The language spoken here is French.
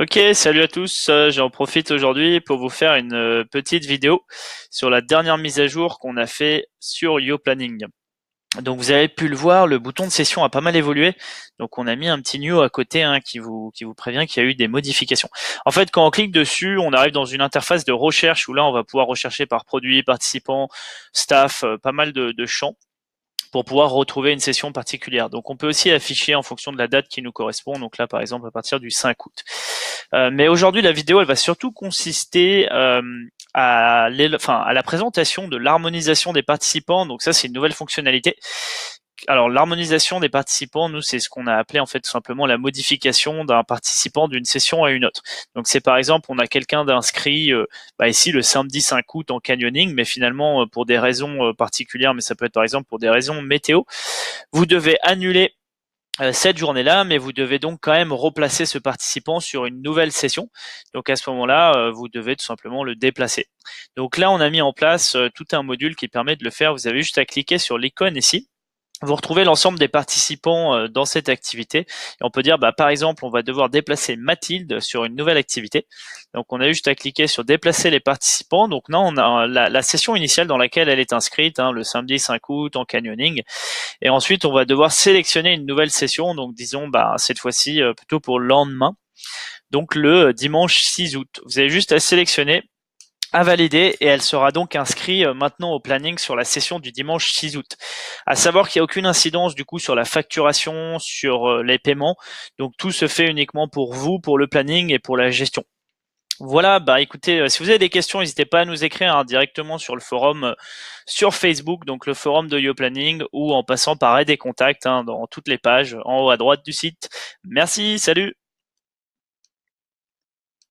Ok, salut à tous. J'en profite aujourd'hui pour vous faire une petite vidéo sur la dernière mise à jour qu'on a fait sur YoPlanning. Donc vous avez pu le voir, le bouton de session a pas mal évolué. Donc on a mis un petit new à côté qui vous prévient qu'il y a eu des modifications. En fait, quand on clique dessus, on arrive dans une interface de recherche où là on va pouvoir rechercher par produit, participant, staff, pas mal de champs pour pouvoir retrouver une session particulière. Donc on peut aussi afficher en fonction de la date qui nous correspond. Donc là par exemple à partir du 5 août. Mais aujourd'hui, la vidéo, elle va surtout consister à la présentation de l'harmonisation des participants. Donc ça, c'est une nouvelle fonctionnalité. Alors l'harmonisation des participants, nous, c'est ce qu'on a appelé en fait tout simplement la modification d'un participant d'une session à une autre. Donc c'est par exemple, on a quelqu'un d'inscrit ici le samedi 5 août en canyoning, mais finalement pour des raisons particulières, mais ça peut être par exemple pour des raisons météo, vous devez annuler cette journée-là, mais vous devez donc quand même replacer ce participant sur une nouvelle session. Donc à ce moment-là, vous devez tout simplement le déplacer. Donc là, on a mis en place tout un module qui permet de le faire. Vous avez juste à cliquer sur l'icône ici. Vous retrouvez l'ensemble des participants dans cette activité. Et on peut dire, par exemple, on va devoir déplacer Mathilde sur une nouvelle activité. Donc, on a juste à cliquer sur déplacer les participants. Donc, là, on a la session initiale dans laquelle elle est inscrite, le samedi 5 août en canyoning. Et ensuite, on va devoir sélectionner une nouvelle session. Donc, disons, cette fois-ci, plutôt pour le lendemain. Donc, le dimanche 6 août. Vous avez juste à sélectionner, à valider, et elle sera donc inscrite maintenant au planning sur la session du dimanche 6 août. À savoir qu'il n'y a aucune incidence du coup sur la facturation, sur les paiements. Donc, tout se fait uniquement pour vous, pour le planning et pour la gestion. Voilà, écoutez, si vous avez des questions, n'hésitez pas à nous écrire directement sur le forum sur Facebook, donc le forum de YoPlanning, ou en passant par Aide et Contact dans toutes les pages en haut à droite du site. Merci, salut!